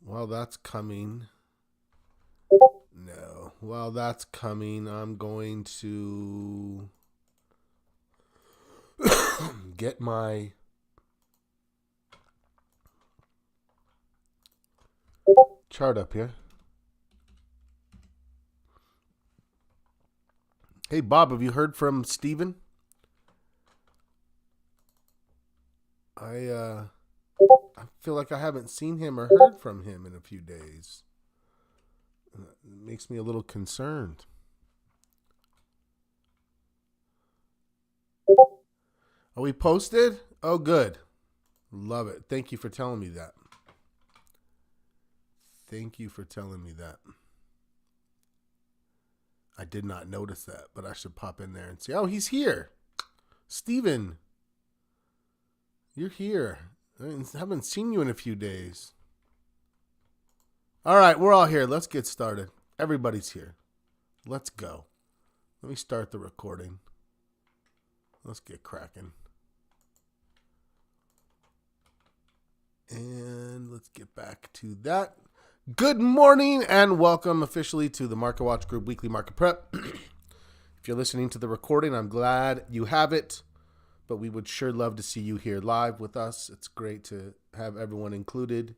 While that's coming, no. While that's coming, I'm going to get my chart up here. Hey, Bob, have you heard from Steven? I feel like I haven't seen him or heard from him in a few days. It makes me a little concerned. Are we posted? Oh, good. Love it. Thank you for telling me that. Thank you for telling me that. I did not notice that, but I should pop in there and see. Oh, he's here. Steven, you're here. I haven't seen you in a few days. All right, we're all here. Let's get started. Everybody's here. Let's go. Let me start the recording. Let's get cracking. And let's get back to that. Good morning and welcome officially to the Market Watch Group Weekly Market Prep. If you're listening to the recording, I'm glad you have it, but we would sure love to see you here live with us. It's great to have everyone included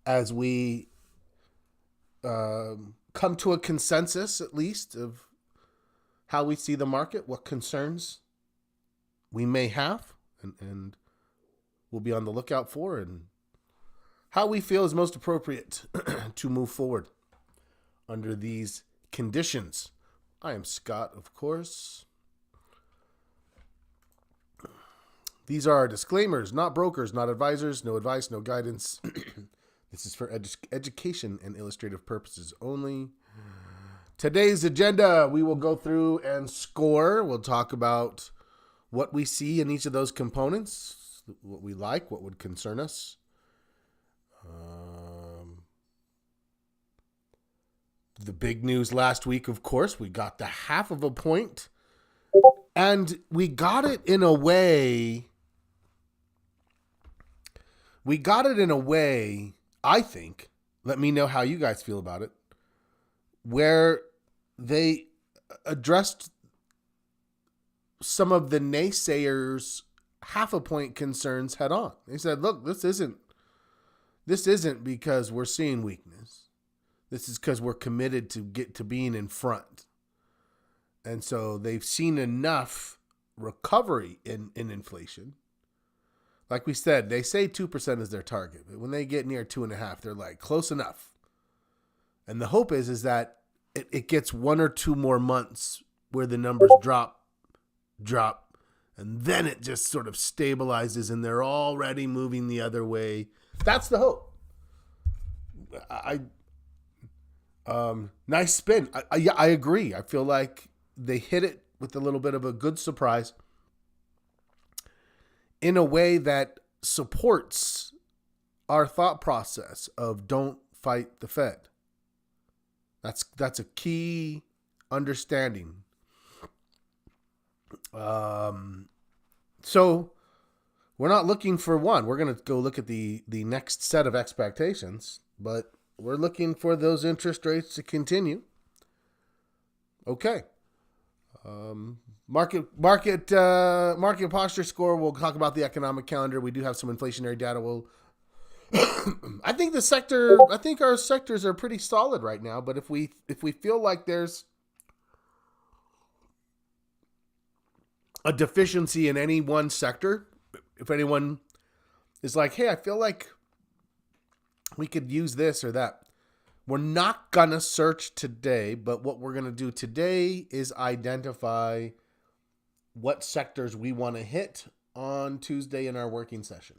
as we come to a consensus, at least, of how we see the market, what concerns we may have, and we'll be on the lookout for, and how we feel is most appropriate to move forward under these conditions. I am Scott, of course. These are our disclaimers, not brokers, not advisors, no advice, no guidance. This is for education and illustrative purposes only. Today's agenda, we will go through and score. We'll talk about what we see in each of those components, what we like, what would concern us. The big news last week, of course, we got the 0.5 point, and we got it in a way. I think, let me know how you guys feel about it, where they addressed some of the naysayers' 0.5 point concerns head on. They said, look, this isn't because we're seeing weakness. This is because we're committed to get to being in front. And so they've seen enough recovery in inflation. Like we said, they say 2% is their target. But when they get near 2.5%, they're like, close enough. And the hope is that it gets 1 or 2 more months where the numbers drop, and then it just sort of stabilizes and they're already moving the other way. That's the hope. Nice spin. I agree. I feel like they hit it with a little bit of a good surprise in a way that supports our thought process of don't fight the Fed. That's a key understanding. So we're not looking for one. We're going to go look at the next set of expectations, but we're looking for those interest rates to continue. Okay. Market posture score. We'll talk about the economic calendar. We do have some inflationary data. I think our sectors are pretty solid right now, but if we feel like there's a deficiency in any one sector, if anyone is like, hey, I feel like we could use this or that, we're not going to search today, but what we're going to do today is identify what sectors we want to hit on Tuesday in our working session.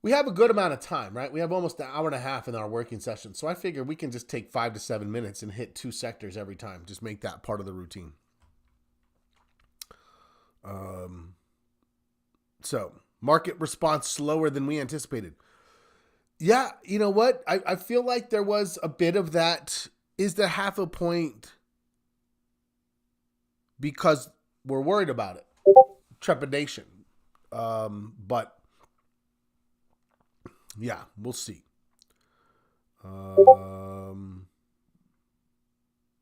We have a good amount of time, right? We have almost an hour and a half in our working session. So I figure we can just take 5 to 7 minutes and hit 2 sectors every time. Just make that part of the routine. So market response slower than we anticipated. Yeah, you know what? I feel like there was a bit of that. Is the 0.5 point because we're worried about it? Trepidation. But Yeah, we'll see.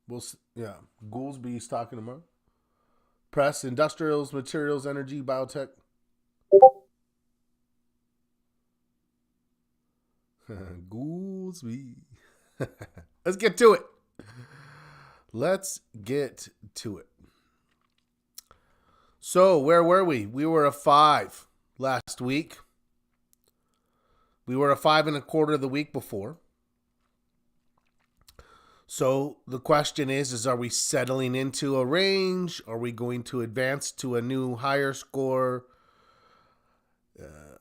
We'll see. Yeah, Goolsby's talking tomorrow. Press, industrials, materials, energy, biotech. Goolsby. Let's get to it. Let's get to it. So, where were we? We were a 5 last week. We were a 5.25 the week before. So the question is are we settling into a range? Are we going to advance to a new higher score?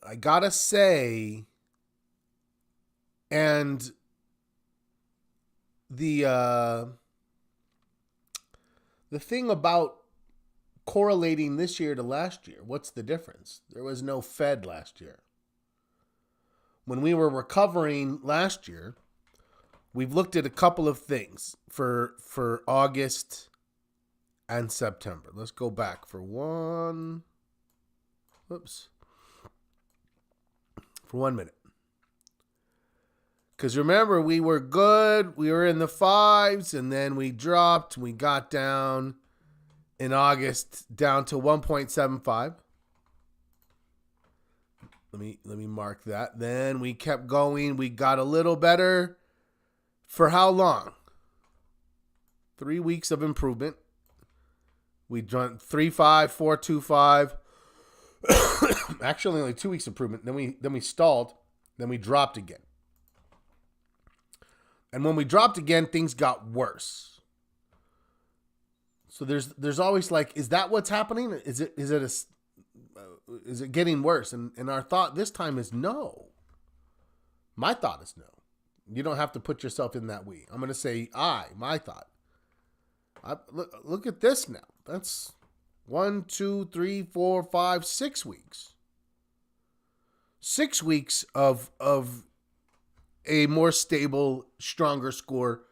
I gotta say, and the thing about correlating this year to last year, what's the difference? There was no Fed last year. When we were recovering last year, we've looked at a couple of things for August and September. Let's go back for one. Whoops. For 1 minute. Because remember, we were good. We were in the 5s, and then we dropped. We got down in August down to 1.75. Let me mark that. Then we kept going. We got a little better. For how long? 3 weeks of improvement. We done 3.5, 4.25. Actually, only 2 weeks improvement. Then we stalled. Then we dropped again. And when we dropped again, things got worse. So there's always like, is that what's happening? Is it getting worse? And our thought this time is no. My thought is no. You don't have to put yourself in that way. I'm going to say my thought. Look at this now. That's 1, 2, 3, 4, 5, 6 weeks. 6 weeks of a more stable, stronger score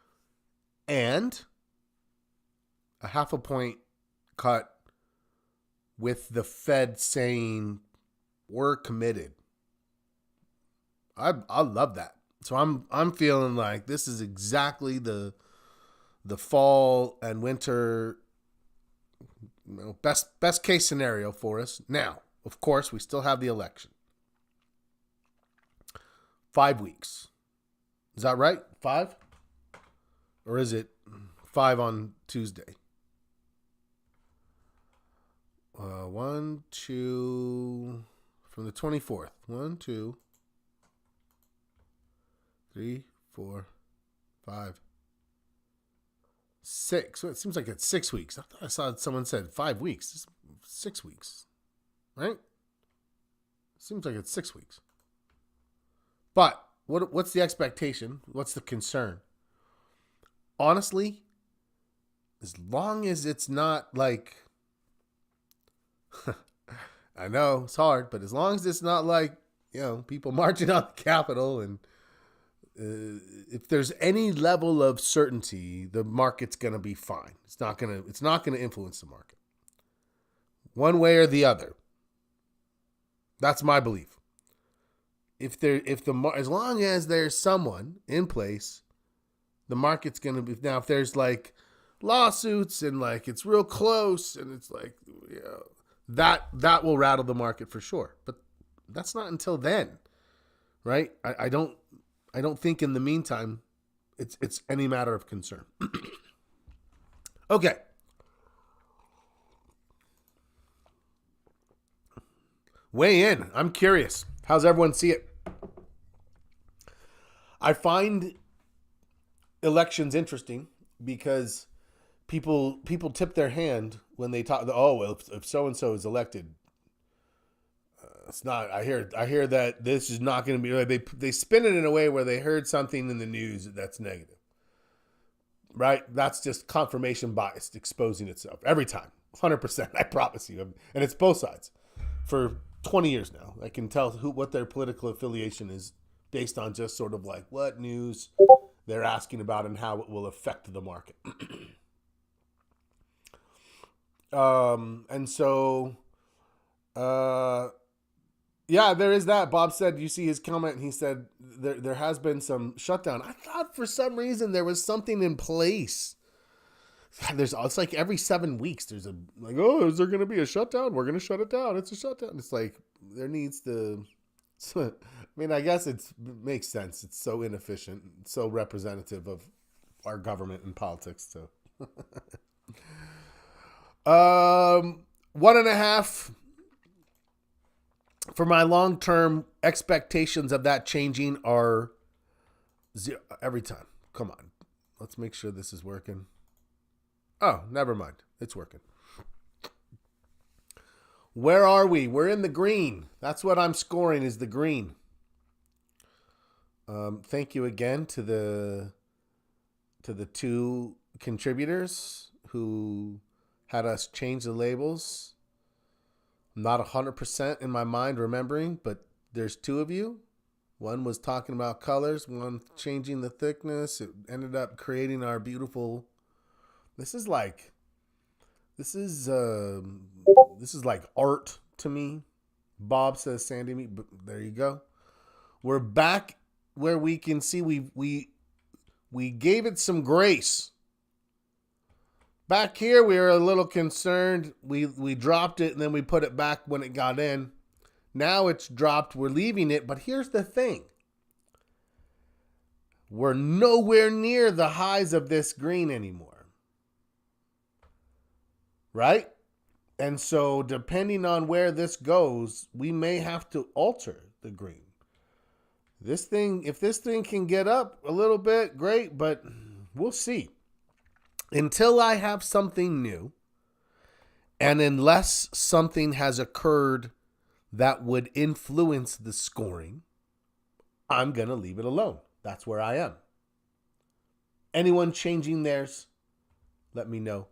and a 0.5 point cut with the Fed saying we're committed. I love that. So I'm feeling like this is exactly the fall and winter, best case scenario for us. Now, of course, we still have the election. 5 weeks. Is that right? 5? Or is it 5 on Tuesday? 1, 2, from the 24th. 1, 2, 3, 4, 5, 6. So it seems like it's 6 weeks. I thought I saw someone said 5 weeks. It's 6 weeks, right? Seems like it's 6 weeks. But what's the expectation? What's the concern? Honestly, as long as it's not like, I know it's hard, but as long as it's not like, people marching on the Capitol and if there's any level of certainty, the market's going to be fine. It's not going to influence the market one way or the other. That's my belief. As long as there's someone in place, the market's going to be. Now, if there's like lawsuits and like it's real close and it's like, that will rattle the market for sure. But that's not until then, right? I don't think in the meantime it's any matter of concern. Okay. Weigh in. I'm curious. How's everyone see it? I find elections interesting because people tip their hand when they talk. If so and so is elected, it's not. I hear that this is not going to be. They spin it in a way where they heard something in the news that's negative. Right? That's just confirmation bias exposing itself every time. 100%. I promise you. And it's both sides. For 20 years now, I can tell what their political affiliation is based on just sort of like what news they're asking about and how it will affect the market. And so, Yeah, there is that. Bob said, you see his comment, he said there has been some shutdown. I thought for some reason there was something in place. It's like every 7 weeks there's a like, oh, is there going to be a shutdown? We're going to shut it down. It's a shutdown. It's like there needs to. I mean, I guess it makes sense. It's so inefficient, so representative of our government and politics too. 1.5 for my long-term expectations of that changing are 0 every time. Come on, let's make sure this is working. Oh, never mind. It's working. Where are we? We're in the green. That's what I'm scoring, is the green. Thank you again to the 2 contributors who had us change the labels. I'm not 100% in my mind remembering, but there's 2 of you. One was talking about colors, one changing the thickness. It ended up creating our beautiful. This is like art to me. Bob says Sandy meat, but there you go. We're back where we can see we gave it some grace. Back here we were a little concerned. We dropped it and then we put it back when it got in. Now it's dropped, we're leaving it, but here's the thing. We're nowhere near the highs of this green anymore. Right? And so depending on where this goes, we may have to alter the green. If this thing can get up a little bit, great, but we'll see. Until I have something new, and unless something has occurred that would influence the scoring, I'm going to leave it alone. That's where I am. Anyone changing theirs, let me know.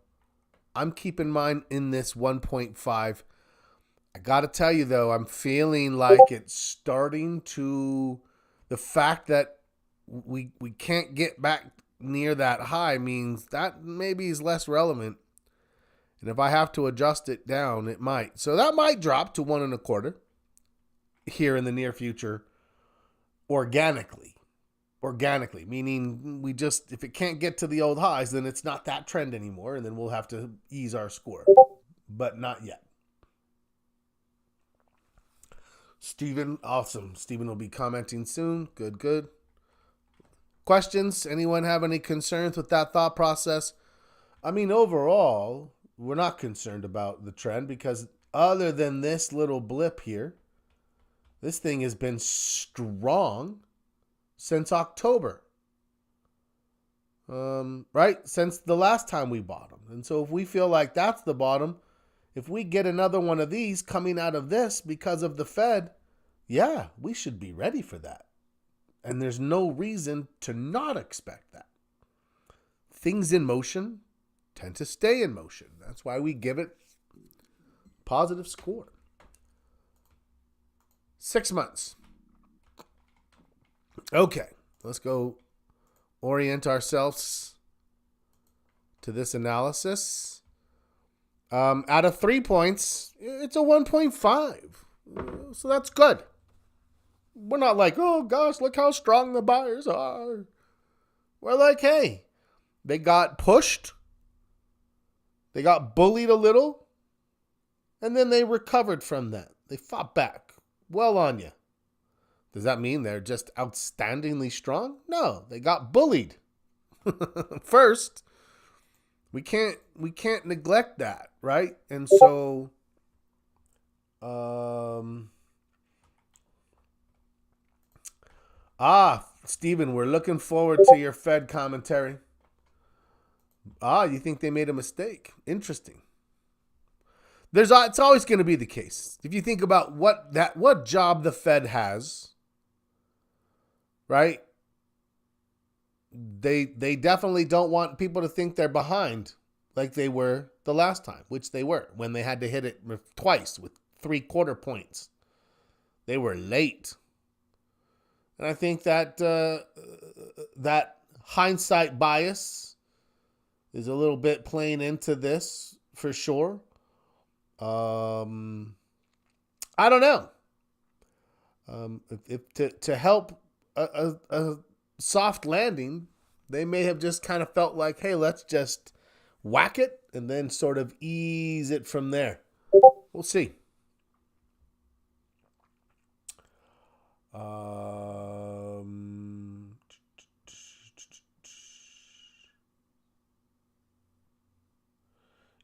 I'm keeping mine in this 1.5. I got to tell you, though, I'm feeling like it's starting to... The fact that we can't get back near that high means that maybe is less relevant. And if I have to adjust it down, it might. So that might drop to 1.25 here in the near future organically. Organically, meaning if it can't get to the old highs, then it's not that trend anymore, and then we'll have to ease our score. But not yet. Steven, awesome. Steven will be commenting soon. Good. Questions? Anyone have any concerns with that thought process? I mean, overall, we're not concerned about the trend because other than this little blip here, this thing has been strong since October. Right? Since the last time we bottomed. And so if we feel like that's the bottom, if we get another one of these coming out of this because of the Fed, yeah, we should be ready for that. And there's no reason to not expect that. Things in motion tend to stay in motion. That's why we give it positive score. 6 months. Okay, let's go orient ourselves to this analysis. Out of 3 points, it's a 1.5. So that's good. We're not like, oh gosh, look how strong the buyers are. We're like, hey, they got pushed. They got bullied a little. And then they recovered from that. They fought back. Well on you. Does that mean they're just outstandingly strong? No, they got bullied. First, we can't neglect that, right? And so Stephen, we're looking forward to your Fed commentary. You think they made a mistake? Interesting. It's always going to be the case. If you think about what job the Fed has, right? They definitely don't want people to think they're behind like they were the last time, which they were when they had to hit it twice with 3/4 points. They were late. And I think that that hindsight bias is a little bit playing into this for sure. I don't know. If to help a soft landing, they may have just kind of felt like, hey, let's just whack it and then sort of ease it from there. We'll see.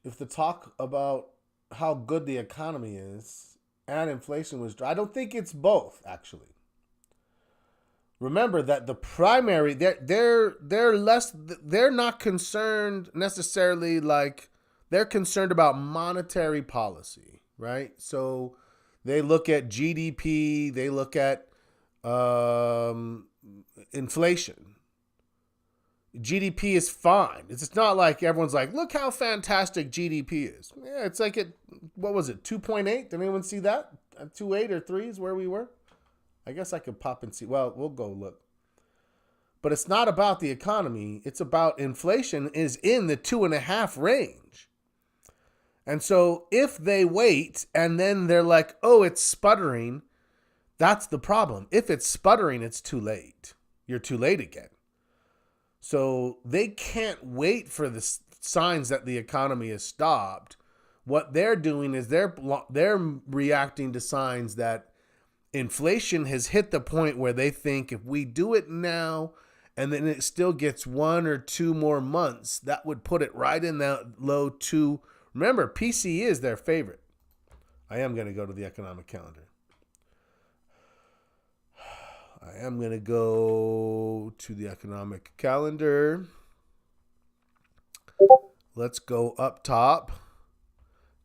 If the talk about how good the economy is and inflation was, I don't think it's both, actually. Remember that the primary, they're not concerned necessarily, like they're concerned about monetary policy, right? So they look at GDP, they look at inflation. GDP is fine. It's not like everyone's like, look how fantastic GDP is. Yeah, it's like what was it, 2.8? Did anyone see that? 2.8 or 3 is where we were? I guess I could pop and see. Well, we'll go look. But it's not about the economy. It's about inflation is in the 2.5 range. And so if they wait and then they're like, oh, it's sputtering, that's the problem. If it's sputtering, it's too late. You're too late again. So they can't wait for the signs that the economy has stopped. What they're doing is they're reacting to signs that inflation has hit the point where they think if we do it now and then it still gets 1 or 2 more months, that would put it right in that low 2. Remember, PCE is their favorite. I am going to go to the economic calendar. I am going to go to the economic calendar. Let's go up top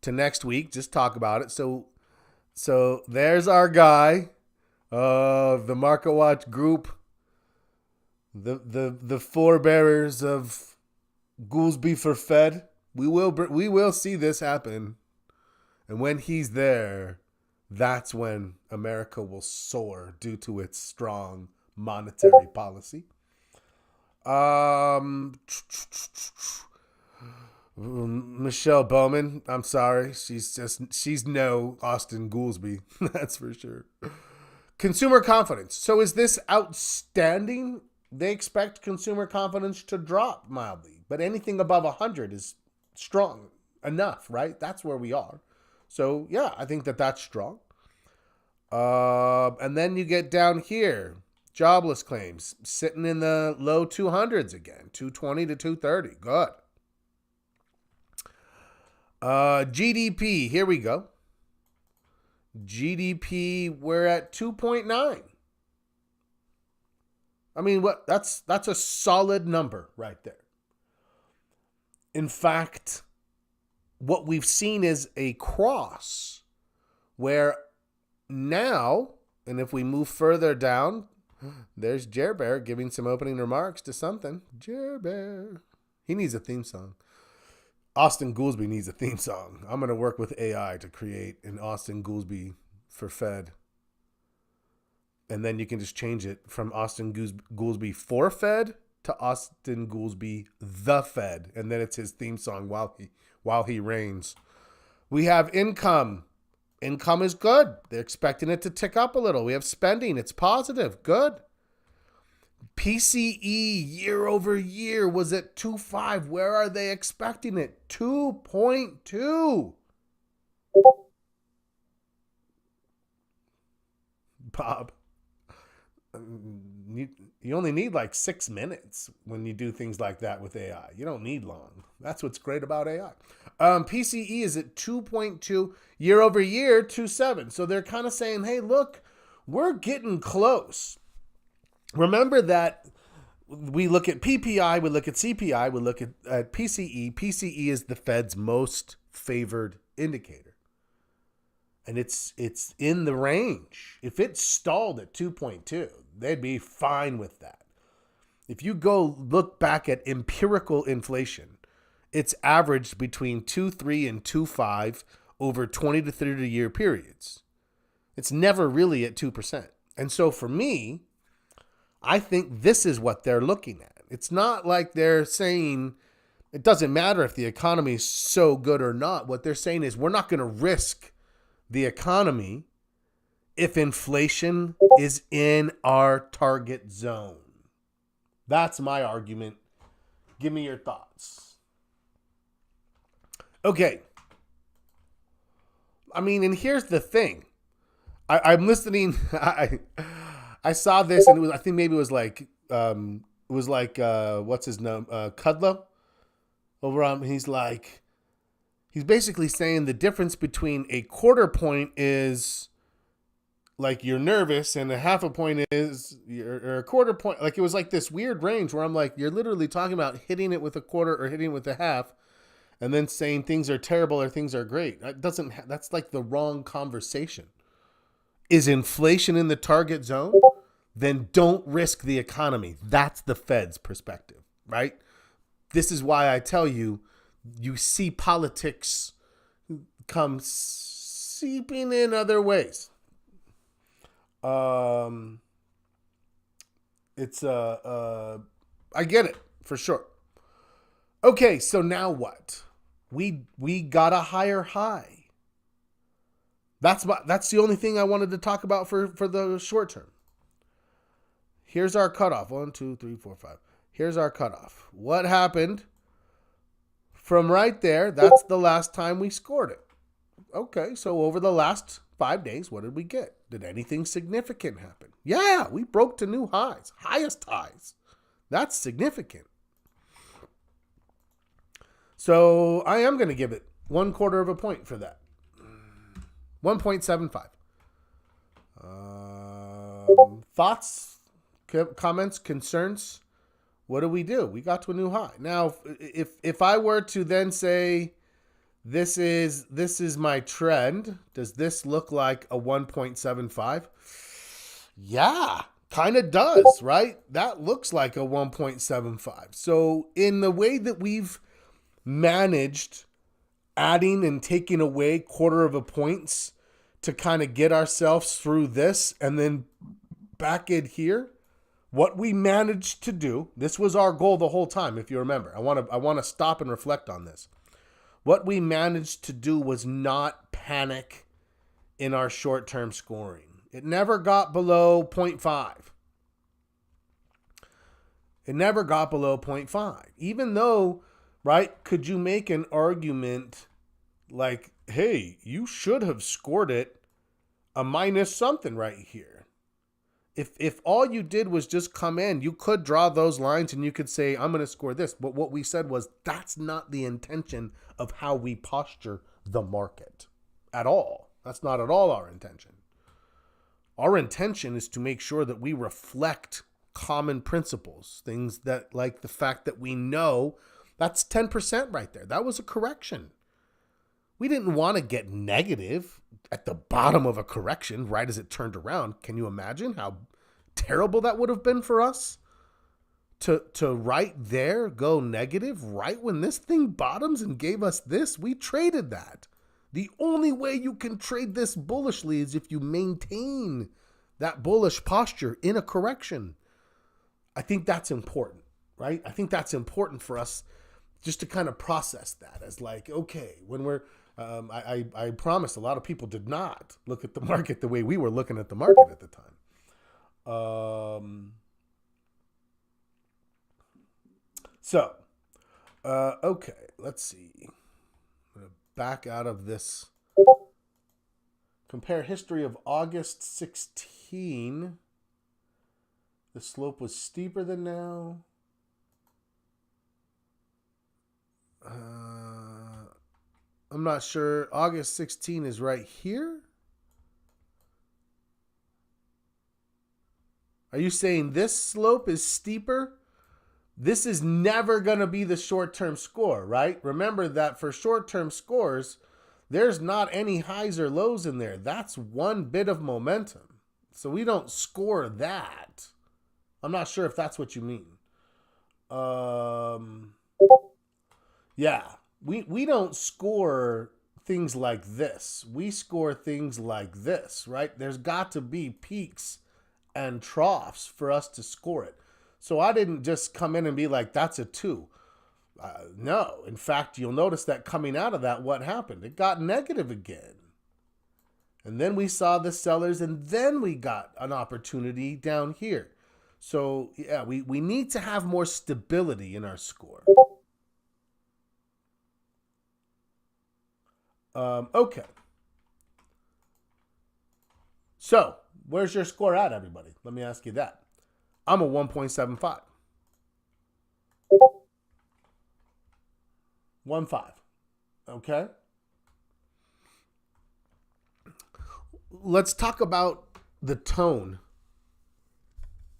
to next week. Just talk about it. So there's our guy, the Market Watch group, the forebearers of Goolsbee for Fed. We will see this happen, and when he's there, that's when America will soar due to its strong monetary policy. Michelle Bowman, I'm sorry. She's no Austin Goolsbee. That's for sure. Consumer confidence. So is this outstanding? They expect consumer confidence to drop mildly, but anything above 100 is strong enough, right? That's where we are. So yeah, I think that's strong. And then you get down here, jobless claims sitting in the low 200s again, 220 to 230. Good. GDP, here we go. GDP, we're at 2.9. I mean, that's a solid number right there. In fact, what we've seen is a cross where now, and if we move further down, there's Jer Bear giving some opening remarks to something. Jer Bear. He needs a theme song. Austin Goolsbee needs a theme song. I'm going to work with AI to create an Austin Goolsbee for Fed. And then you can just change it from Austin Goolsbee for Fed to Austin Goolsbee the Fed. And then it's his theme song while he reigns. We have income. Income is good. They're expecting it to tick up a little. We have spending. It's positive. Good. PCE year over year was at 2.5. Where are they expecting it? 2.2. Bob, you only need like 6 minutes when you do things like that with AI. You don't need long. That's what's great about AI. PCE is at 2.2 year over year, 2.7. So they're kind of saying, hey, look, we're getting close. Remember that we look at PPI, we look at CPI, we look at PCE. PCE is the Fed's most favored indicator. And it's in the range. If it stalled at 2.2, they'd be fine with that. If you go look back at empirical inflation, it's averaged between 2.3 and 2.5 over 20 to 30 year periods. It's never really at 2%. And so for me, I think this is what they're looking at. It's not like they're saying it doesn't matter if the economy is so good or not. What they're saying is we're not going to risk the economy if inflation is in our target zone. That's my argument. Give me your thoughts. Okay. I mean, and here's the thing. I'm listening. I saw this, and it was, I think maybe it was like what's his name, Kudlow over on. He's basically saying the difference between a quarter point is like you're nervous, and a half a point is or a quarter point. Like it was like this weird range where I'm like, you're literally talking about hitting it with a quarter or hitting it with a half, and then saying things are terrible or things are great. That's like the wrong conversation. Is inflation in the target zone? Then don't risk the economy. That's the Fed's perspective, right? This is why I tell you, you see politics come seeping in other ways. I get it for sure. Okay, so now what? We got a higher high. That's the only thing I wanted to talk about for the short term. Here's our cutoff. 1, 2, 3, 4, 5. Here's our cutoff. What happened from right there? That's the last time we scored it. Okay, so over the last 5 days, what did we get? Did anything significant happen? Yeah, we broke to new highs, highest highs. That's significant. So I am going to give it 1/4 of a point for that. 1.75. Thoughts, comments, concerns? What do? We got to a new high. Now, if I were to then say, this is my trend, does this look like a 1.75? Yeah, kind of does, right? That looks like a 1.75. So in the way that we've managed adding and taking away 1/4 of a points to kind of get ourselves through this and then back in here, what we managed to do, this was our goal the whole time, if you remember. I want to stop and reflect on this. What we managed to do was not panic in our short-term scoring. It never got below 0.5. It never got below 0.5. Even though, right, could you make an argument like, hey, you should have scored it a minus something right here. If all you did was just come in, you could draw those lines and you could say, I'm going to score this. But what we said was that's not the intention of how we posture the market at all. That's not at all our intention. Our intention is to make sure that we reflect common principles, things that like the fact that we know that's 10% right there. That was a correction. We didn't want to get negative at the bottom of a correction right as it turned around. Can you imagine how terrible that would have been for us? To right there go negative right when this thing bottoms and gave us this? We traded that. The only way you can trade this bullishly is if you maintain that bullish posture in a correction. I think that's important, right? I think that's important for us just to kind of process that as like, okay, when we're, I promise a lot of people did not look at the market the way we were looking at the market at the time. Okay, let's see. I'm going to back out of this. Compare history of August 16. The slope was steeper than now. I'm not sure. August 16 is right here. Are you saying this slope is steeper? This is never going to be the short-term score, right? Remember that for short-term scores, there's not any highs or lows in there. That's one bit of momentum. So we don't score that. I'm not sure if that's what you mean. Yeah, we don't score things like this. We score things like this, right? There's got to be peaks and troughs for us to score it. So I didn't just come in and be like, that's a 2. No, in fact, you'll notice that coming out of that, what happened? It got negative again. And then we saw the sellers, and then we got an opportunity down here. So, yeah, we need to have more stability in our score. Okay. So, where's your score at, everybody? Let me ask you that. I'm a 1.75. 1.5. Okay. Let's talk about the tone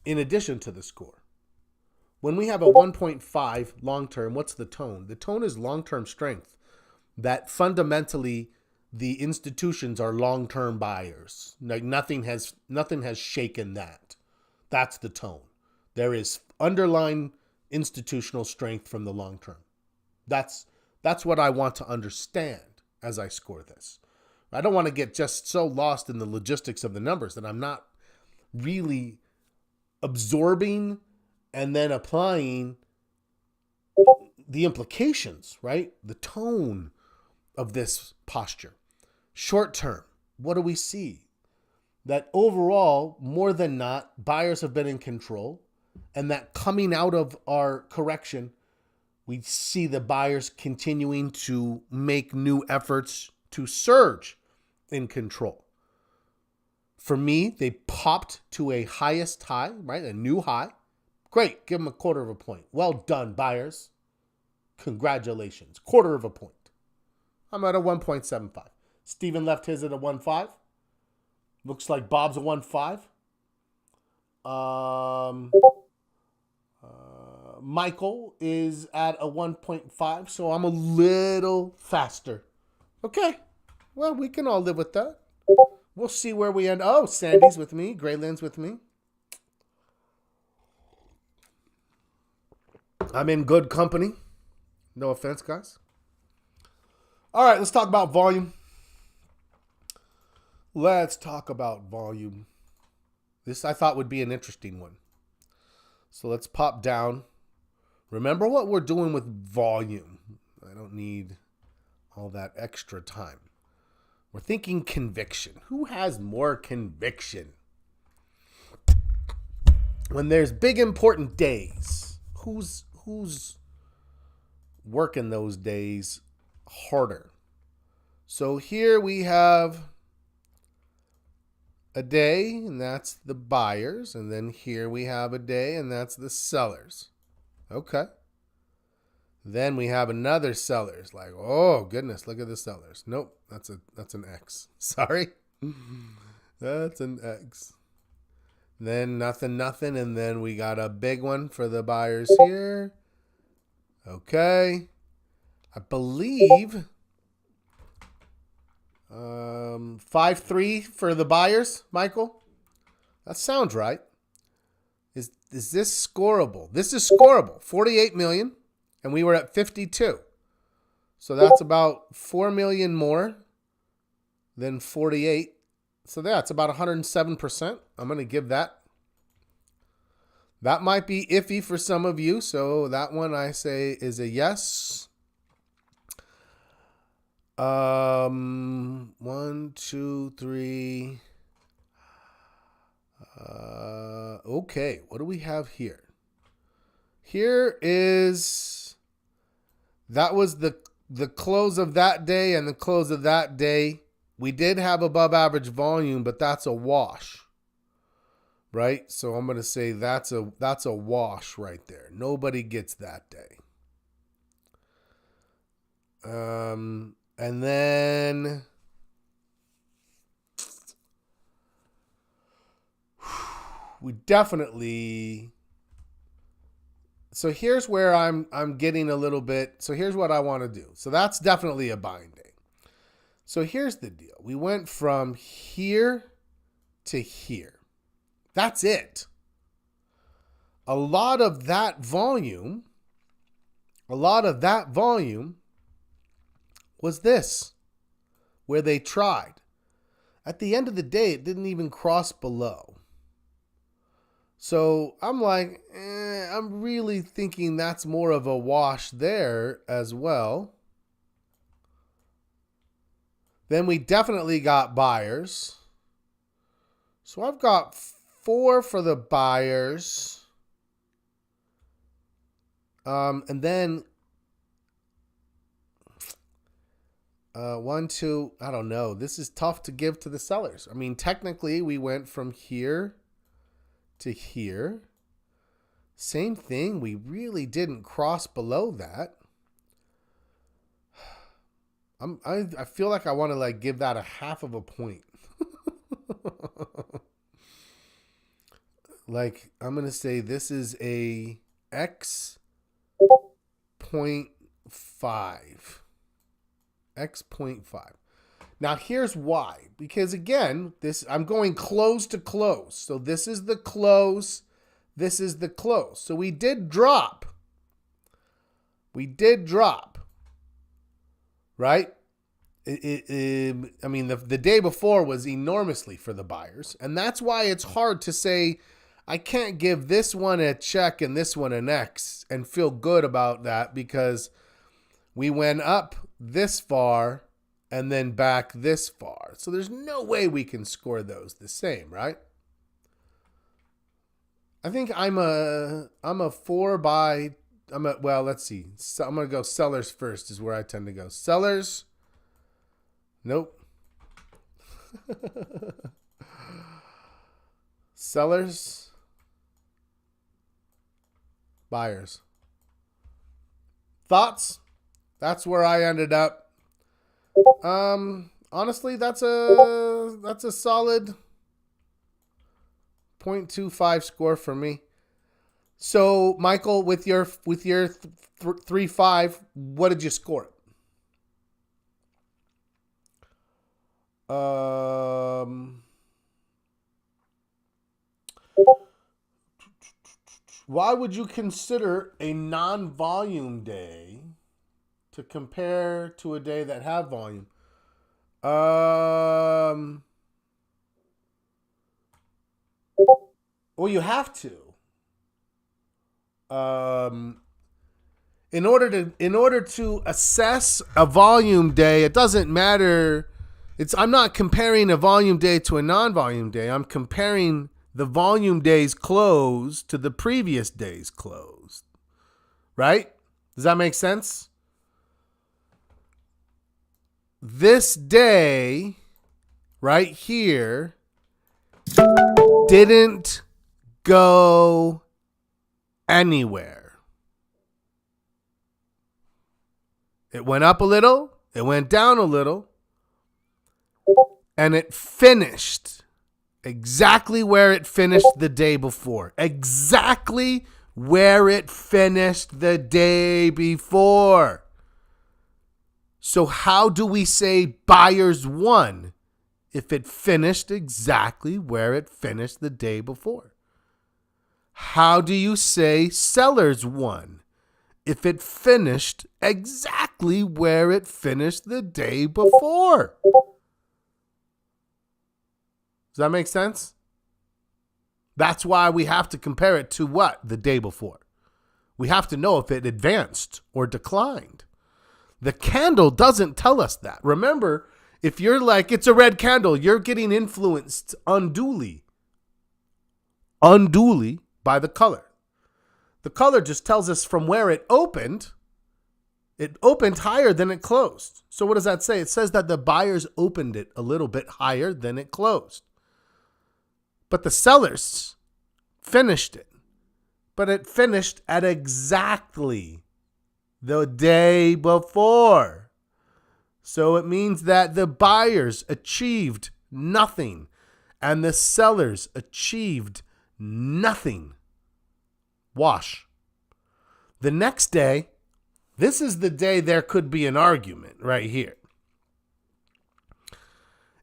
in addition to the score. When we have a 1.5 long term, what's the tone? The tone is long term strength. That fundamentally the institutions are long term buyers. Like nothing has shaken that. That's the tone. There is underlying institutional strength from the long term. That's what I want to understand as I score this. I don't want to get just so lost in the logistics of the numbers that I'm not really absorbing and then applying the implications, right? The tone of this posture. Short term, what do we see? That overall, more than not, buyers have been in control, and that coming out of our correction, we see the buyers continuing to make new efforts to surge in control. For me, they popped to a highest high, right? A new high. Great. Give them a 1/4 point. Well done, buyers. Congratulations. 1/4 point. I'm at a 1.75. Steven left his at a 1.5. Looks like Bob's a 1.5. Michael is at a 1.5, so I'm a little faster. Okay. Well, we can all live with that. We'll see where we end. Oh, Sandy's with me. Grayland's with me. I'm in good company. No offense, guys. All right, let's talk about volume. Let's talk about volume. This I thought would be an interesting one. So let's pop down. Remember what we're doing with volume. I don't need all that extra time. We're thinking conviction. Who has more conviction? When there's big important days, who's working those days harder? So here we have a day, and that's the buyers. And then here we have a day, and that's the sellers. Okay. Then we have another sellers. Like, oh goodness, look at the sellers. Nope, that's an X. Sorry. That's an X. Then nothing, and then we got a big one for the buyers here. Okay. I believe 5.3 for the buyers, Michael. That sounds right. Is this scoreable? This is scoreable. 48 million, and we were at 52. So that's about 4 million more than 48. So that's about 107%. I'm going to give that. That might be iffy for some of you, so that one I say is a yes. 1, 2, 3. Okay, what do we have here? Here is, that was the close of that day and the close of that day. We did have above average volume, but that's a wash, right? So I'm going to say that's a wash right there. Nobody gets that day. And then we definitely, so here's where I'm getting a little bit. So here's what I want to do. So that's definitely a buying day. So here's the deal. We went from here to here. That's it. A lot of that volume was this, where they tried. At the end of the day, it didn't even cross below. So I'm like, I'm really thinking that's more of a wash there as well. Then we definitely got buyers. So I've got 4 for the buyers. And then 1, 2, I don't know. This is tough to give to the sellers. I mean, technically we went from here to here. Same thing. We really didn't cross below that. I feel like I want to like give that a half of a point. Like I'm going to say this is a X.5. X.5. Now here's why. Because again, I'm going close to close. So this is the close. This is the close. So we did drop. Right? I mean, the day before was enormously for the buyers. And that's why it's hard to say, I can't give this one a check and this one an X and feel good about that because we went up this far and then back this far. So there's no way we can score those the same, right? I think I'm a 4 by, well, let's see. So I'm going to go sellers first is where I tend to go. Sellers. Nope. Sellers. Buyers. Thoughts? That's where I ended up. Honestly, that's a solid 0.25 score for me. So, Michael, with your 3.5, what did you score it? Why would you consider a non-volume day to compare to a day that had volume? Well, you have to. In order to assess a volume day, it doesn't matter. I'm not comparing a volume day to a non-volume day. I'm comparing the volume day's close to the previous day's close. Right? Does that make sense? This day right here didn't go anywhere. It went up a little, it went down a little, and it finished exactly where it finished the day before. Exactly where it finished the day before. So how do we say buyers won if it finished exactly where it finished the day before? How do you say sellers won if it finished exactly where it finished the day before? Does that make sense? That's why we have to compare it to what? The day before. We have to know if it advanced or declined. The candle doesn't tell us that. Remember, if you're like, it's a red candle, you're getting influenced unduly by the color. The color just tells us from where it opened higher than it closed. So what does that say? It says that the buyers opened it a little bit higher than it closed. But the sellers finished it. But it finished at exactly the day before. So it means that the buyers achieved nothing and the sellers achieved nothing. Wash. The next day, this is the day there could be an argument right here.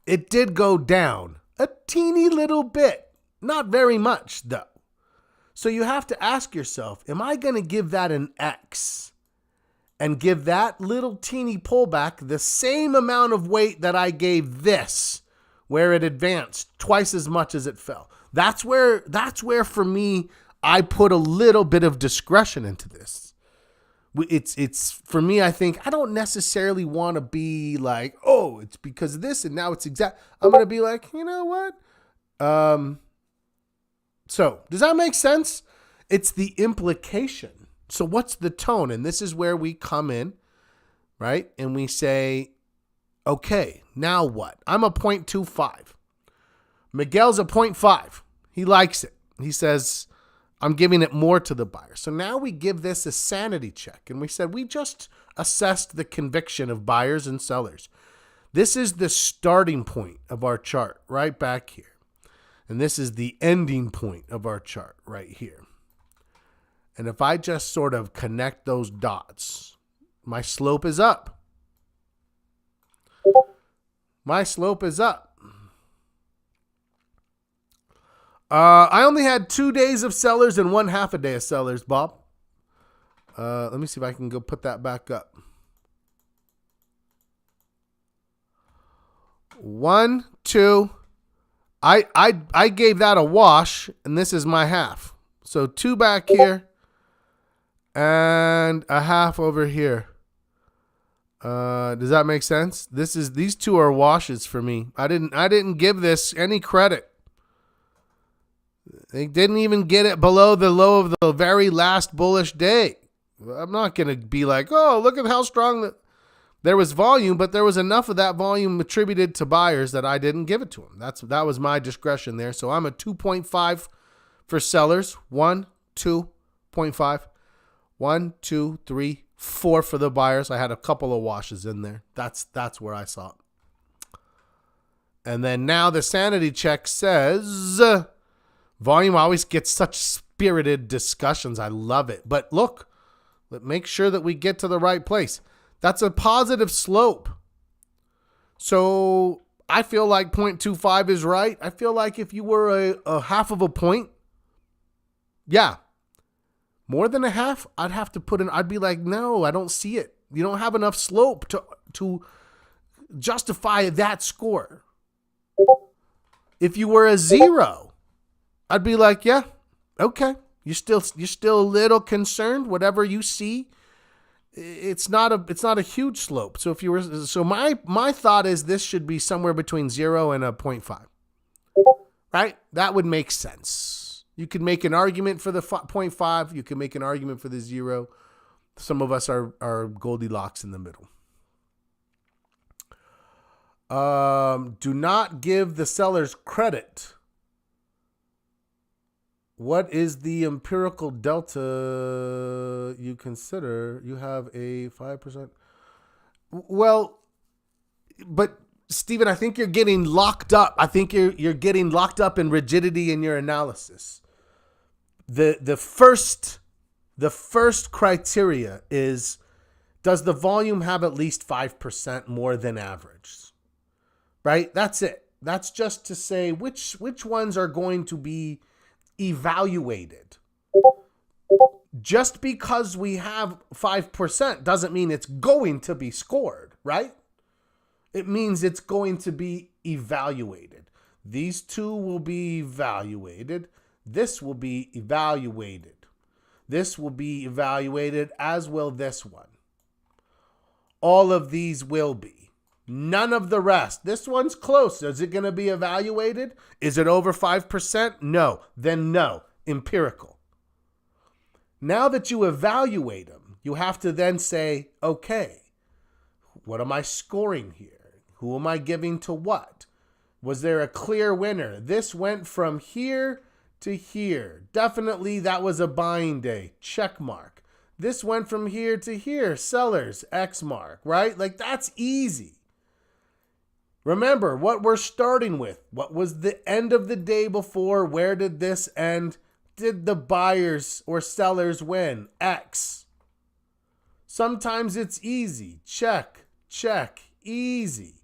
It did go down a teeny little bit, not very much though. So you have to ask yourself, am I going to give that an X and give that little teeny pullback the same amount of weight that I gave this, where it advanced twice as much as it fell? That's where for me, I put a little bit of discretion into this. It's for me, I think I don't necessarily want to be like, oh, it's because of this and now it's exact. I'm going to be like, you know what? So does that make sense? It's the implication. So what's the tone? And this is where we come in, right? And we say, okay, now what? I'm a 0.25. Miguel's a 0.5. He likes it. He says, I'm giving it more to the buyer. So now we give this a sanity check. And we said, we just assessed the conviction of buyers and sellers. This is the starting point of our chart right back here. And this is the ending point of our chart right here. And if I just sort of connect those dots, my slope is up. My slope is up. I only had 2 days of sellers and 1/2 a day of sellers, Bob. Let me see if I can go put that back up. 1, 2. I gave that a wash, and this is my half. So 2 back here and a half over here. Does that make sense? These two are washes for me. I didn't give this any credit. They didn't even get it below the low of the very last bullish day. I'm not going to be like, oh, look at how strong there was volume, but there was enough of that volume attributed to buyers that I didn't give it to them. That was my discretion there. So I'm a 2.5 for sellers. 1, 2.5. 1, 2, 3, 4 for the buyers. I had a couple of washes in there. That's where I saw it. And then now the sanity check says volume always gets such spirited discussions. I love it. But look, make sure that we get to the right place. That's a positive slope. So I feel like 0.25 is right. I feel like if you were a half of a point, yeah, more than a half, I'd have to put in, I'd be like, no, I don't see it. You don't have enough slope to justify that score. If you were a 0, I'd be like, yeah, okay. You're still a little concerned. Whatever you see, it's not a huge slope. So my thought is this should be somewhere between 0 and a 0.5. Right? That would make sense. You could make an argument for the 0.5. You can make an argument for the 0. Some of us are Goldilocks in the middle. Do not give the sellers credit. What is the empirical delta you consider? You have a 5%. Well, but Stephen, I think you're getting locked up. I think you're getting locked up in rigidity in your analysis. The first criteria is, does the volume have at least 5% more than average? Right? That's it. That's just to say which ones are going to be evaluated. Just because we have 5% doesn't mean it's going to be scored, right? It means it's going to be evaluated. These two will be evaluated. This will be evaluated. This will be evaluated, as will this one. All of these will be. None of the rest. This one's close. Is it going to be evaluated? Is it over 5%? No. Then no. Empirical. Now that you evaluate them, you have to then say, okay, what am I scoring here? Who am I giving to what? Was there a clear winner? This went from here to here. Definitely that was a buying day. Check mark. This went from here to here. Sellers, X mark, right? Like that's easy. Remember what we're starting with. What was the end of the day before? Where did this end? Did the buyers or sellers win? X. Sometimes it's easy. Check, check, easy.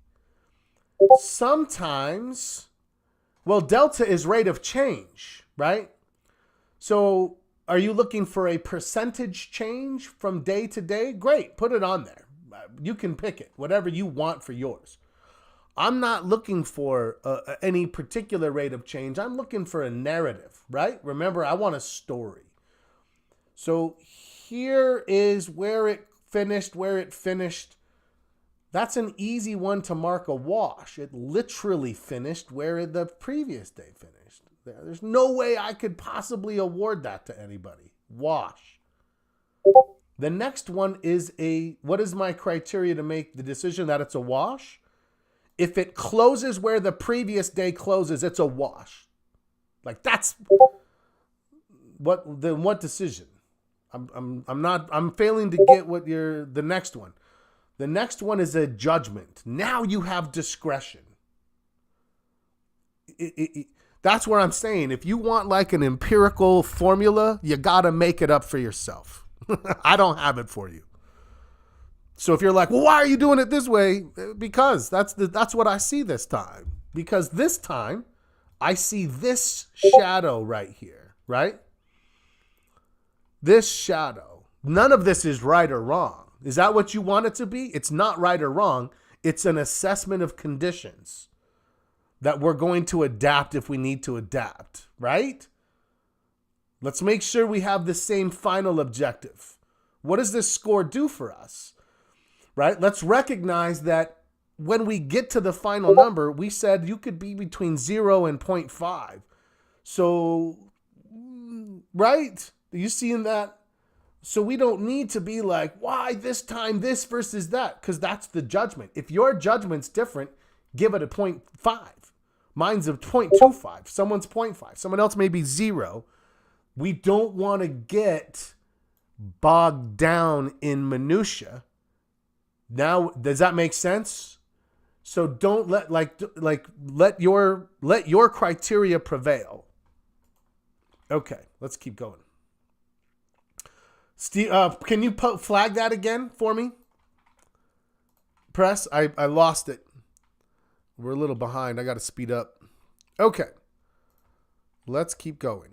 Sometimes, well, delta is rate of change, right? So are you looking for a percentage change from day to day? Great, put it on there. You can pick it, whatever you want for yours. I'm not looking for any particular rate of change. I'm looking for a narrative, right? Remember, I want a story. So here is where it finished. That's an easy one to mark a wash. It literally finished where the previous day finished. There's no way I could possibly award that to anybody. Wash. The next one is what is my criteria to make the decision that it's a wash? If it closes where the previous day closes, it's a wash. Like that's what decision? I'm failing to get what the next one. The next one is a judgment. Now you have discretion. That's where I'm saying, if you want like an empirical formula, you got to make it up for yourself. I don't have it for you. So if you're like, well, why are you doing it this way? Because that's what I see this time. Because this time I see this shadow right here, right? This shadow. None of this is right or wrong. Is that what you want it to be? It's not right or wrong. It's an assessment of conditions that we're going to adapt if we need to adapt, right? Let's make sure we have the same final objective. What does this score do for us, right? Let's recognize that when we get to the final number, we said you could be between 0 and 0.5. So, right? Are you seeing that? So we don't need to be like, why this time this versus that? Because that's the judgment. If your judgment's different, give it a 0.5. Mine's a 0.25. Someone's 0.5. Someone else may be 0. We don't want to get bogged down in minutia. Now, does that make sense? So don't let your criteria prevail. Okay, let's keep going. Steve, can you flag that again for me? Press, I lost it. We're a little behind. I got to speed up. Okay, let's keep going.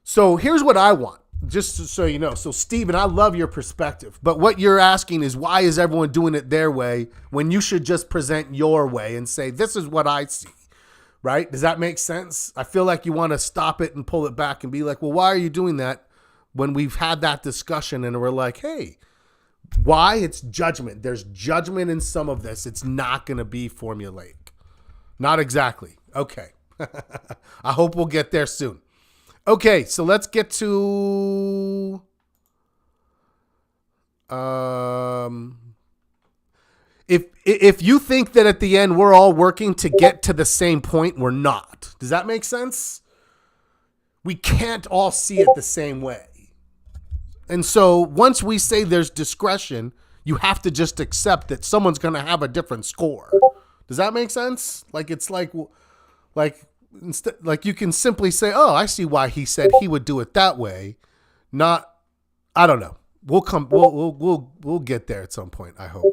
So here's what I want, just so you know. So Steven, I love your perspective, but what you're asking is why is everyone doing it their way when you should just present your way and say, this is what I see, right? Does that make sense? I feel like you want to stop it and pull it back and be like, well, why are you doing that when we've had that discussion and we're like, hey, why? It's judgment. There's judgment in some of this. It's not going to be formulaic. Not exactly. Okay. I hope we'll get there soon. Okay, so let's get to if you think that at the end we're all working to get to the same point, we're not. Does that make sense? We can't all see it the same way. And so once we say there's discretion, you have to just accept that someone's going to have a different score. Does that make sense? Like it's like instead, like you can simply say, oh, I see why he said he would do it that way. Not, I don't know. We'll get there at some point, I hope.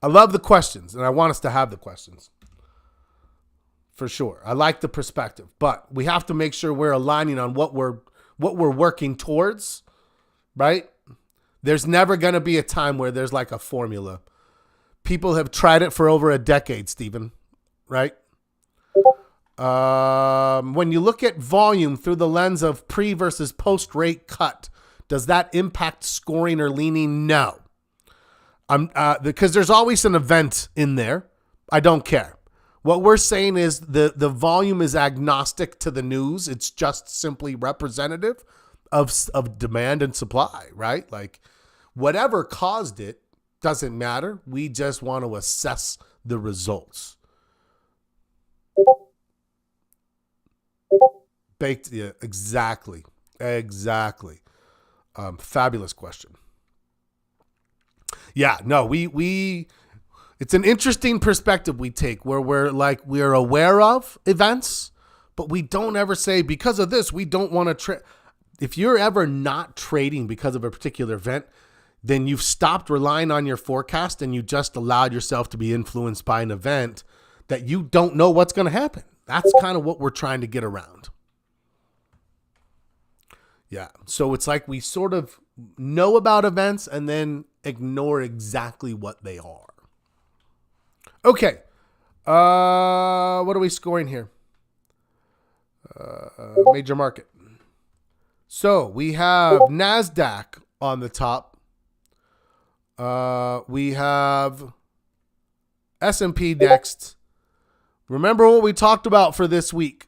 I love the questions and I want us to have the questions. For sure. I like the perspective, but we have to make sure we're aligning on what we're working towards, right? There's never going to be a time where there's like a formula. People have tried it for over a decade, Stephen, right? When you look at volume through the lens of pre versus post rate cut, does that impact scoring or leaning? No. Because there's always an event in there. I don't care. What we're saying is the volume is agnostic to the news. It's just simply representative of demand and supply, right? Like whatever caused it doesn't matter. We just want to assess the results. Baked, yeah, exactly. Fabulous question. Yeah, no, we it's an interesting perspective we take where we're aware of events, but we don't ever say because of this, we don't want to trade. If you're ever not trading because of a particular event, then you've stopped relying on your forecast and you just allowed yourself to be influenced by an event that you don't know what's going to happen. That's kind of what we're trying to get around. Yeah. So it's like we sort of know about events and then ignore exactly what they are. Okay. What are we scoring here? Major market. So we have NASDAQ on the top. We have S&P next. Remember what we talked about for this week.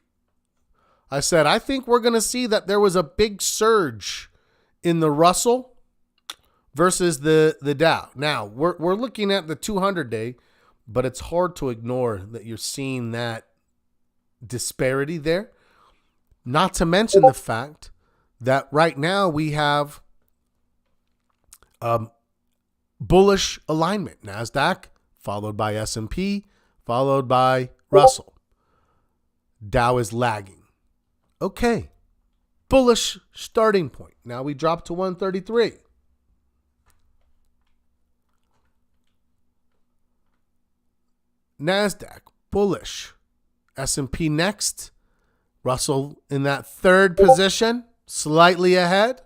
I said, I think we're going to see that there was a big surge in the Russell versus the Dow. Now, we're looking at the 200-day, but it's hard to ignore that you're seeing that disparity there. Not to mention the fact that right now we have bullish alignment. NASDAQ, followed by S&P, followed by Russell. Dow is lagging. Okay. Bullish starting point. Now we drop to 133. NASDAQ, bullish. S&P next. Russell in that third position, slightly ahead.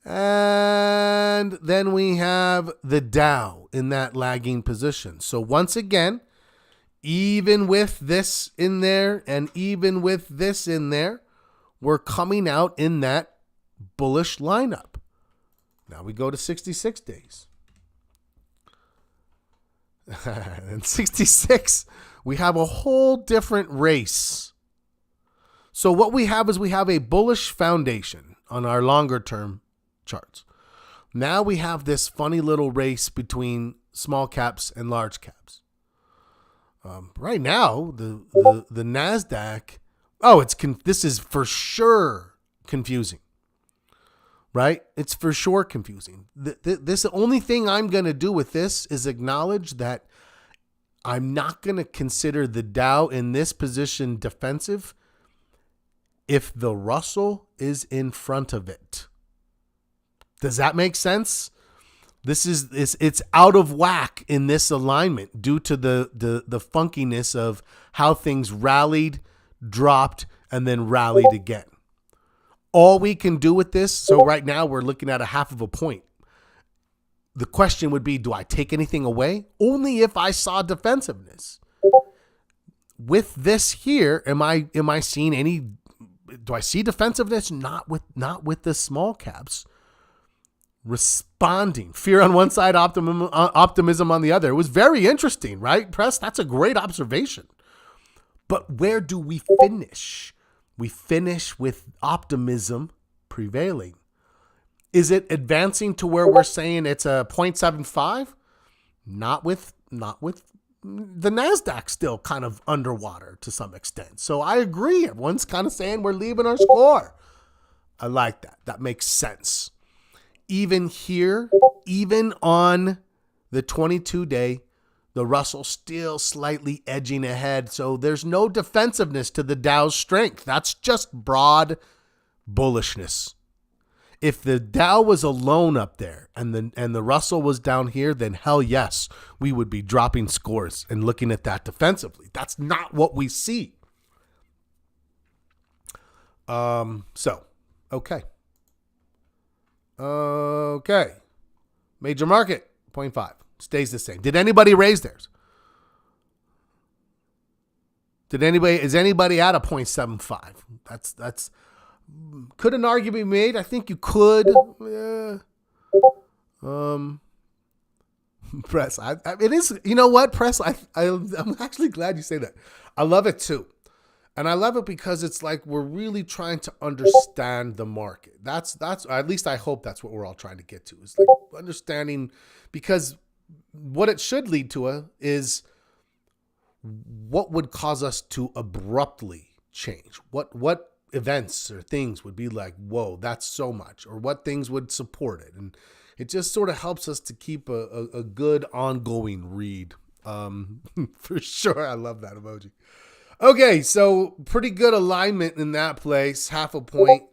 And then we have the Dow in that lagging position. So once again, even with this in there and even with this in there, we're coming out in that bullish lineup. Now we go to 66 days. And 66, we have a whole different race. So what we have is we have a bullish foundation on our longer term charts. Now we have this funny little race between small caps and large caps. Right now, the NASDAQ, this is for sure confusing, right? It's for sure confusing. The only thing I'm going to do with this is acknowledge that I'm not going to consider the Dow in this position defensive if the Russell is in front of it. Does that make sense? It's out of whack in this alignment due to the funkiness of how things rallied, dropped, and then rallied again. All we can do with this, so right now we're looking at a half of a point. The question would be, do I take anything away? Only if I saw defensiveness. With this here, am I seeing any? Do I see defensiveness? Not with the small caps. Responding. Fear on one side, optimism on the other. It was very interesting, right, Press? That's a great observation. But where do we finish? We finish with optimism prevailing. Is it advancing to where we're saying it's a 0.75? Not with the NASDAQ still kind of underwater to some extent. So I agree. Everyone's kind of saying we're leaving our score. I like that. That makes sense. Even here, even on the 22-day, the Russell still slightly edging ahead. So there's no defensiveness to the Dow's strength. That's just broad bullishness. If the Dow was alone up there and the Russell was down here, then hell yes, we would be dropping scores and looking at that defensively. That's not what we see. Okay. Okay. Major market, 0.5. Stays the same. Did anybody raise theirs? Is anybody at a 0.75? That's could an argument be made? I think you could. Press. It is, you know what, Press? I'm actually glad you say that. I love it too. And I love it because it's like we're really trying to understand the market. That's at least I hope that's what we're all trying to get to. Is like understanding, because what it should lead to is what would cause us to abruptly change. What events or things would be like, whoa, that's so much, or what things would support it. And it just sort of helps us to keep a good ongoing read. For sure. I love that emoji. Okay, so pretty good alignment in that place. Half a point.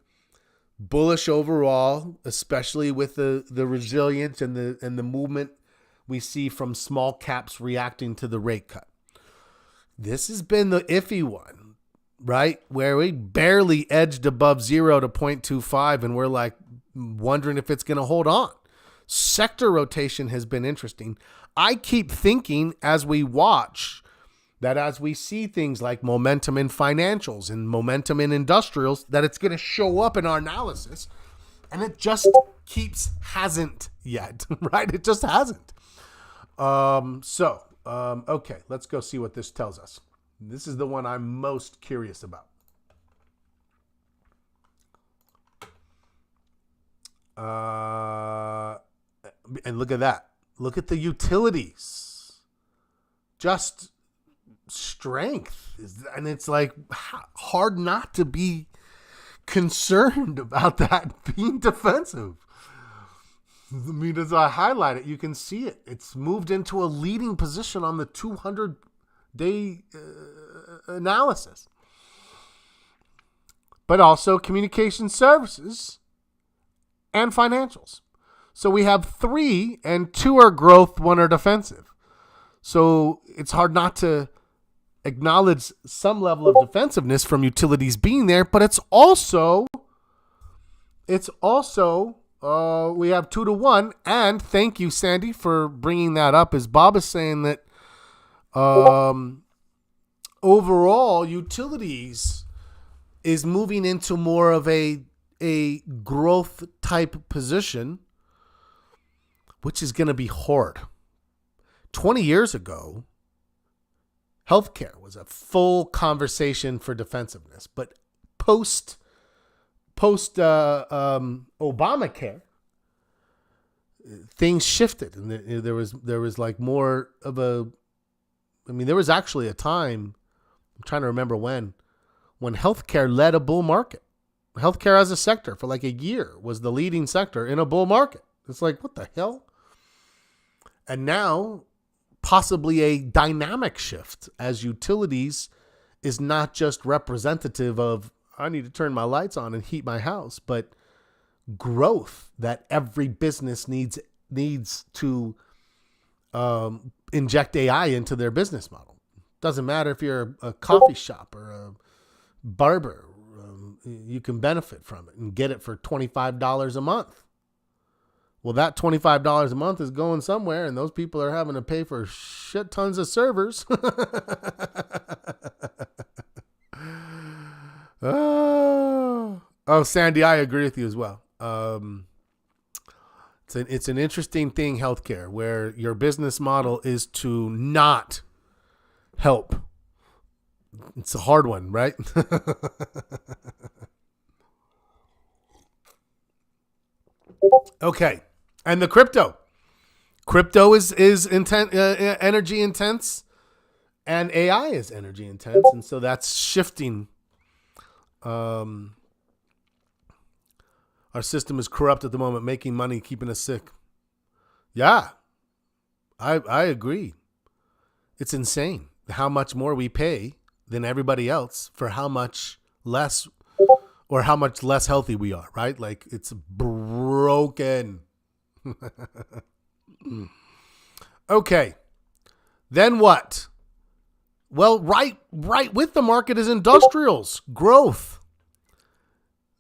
Bullish overall, especially with the resilience and the movement we see from small caps reacting to the rate cut. This has been the iffy one, right? Where we barely edged above 0 to 0.25 and we're like wondering if it's going to hold on. Sector rotation has been interesting. I keep thinking as we watch that as we see things like momentum in financials and momentum in industrials, that it's going to show up in our analysis. And it just hasn't yet, right? It just hasn't. Okay, let's go see what this tells us. This is the one I'm most curious about. And look at that. Look at the utilities. Just strength. And it's like hard not to be concerned about that being defensive. I mean, as I highlight it, you can see it. It's moved into a leading position on the 200-day analysis. But also communication services and financials. So we have 3, and 2 are growth, 1 are defensive. So it's hard not to acknowledge some level of defensiveness from utilities being there, but it's also we have 2-1, and thank you, Sandy, for bringing that up. As Bob is saying that overall utilities is moving into more of a growth type position, which is going to be hard. 20 years ago, healthcare was a full conversation for defensiveness, but post Obamacare, things shifted, and there was like more of a. I mean, there was actually a time, I'm trying to remember when healthcare led a bull market. Healthcare as a sector for like a year was the leading sector in a bull market. It's like, what the hell? And now, possibly a dynamic shift as utilities is not just representative of, I need to turn my lights on and heat my house, but growth that every business needs to inject AI into their business model. Doesn't matter if you're a coffee shop or a barber, you can benefit from it and get it for $25 a month. Well, that $25 a month is going somewhere, and those people are having to pay for shit tons of servers. Oh, Sandy, I agree with you as well. It's an interesting thing, healthcare, where your business model is to not help. It's a hard one, right? Okay. And the crypto is energy intense, and AI is energy intense. And so that's shifting. Our system is corrupt at the moment, making money, keeping us sick. Yeah, I agree. It's insane how much more we pay than everybody else for how much less healthy we are, right? Like, it's broken. Okay. Then what? Well, right with the market is industrials, growth.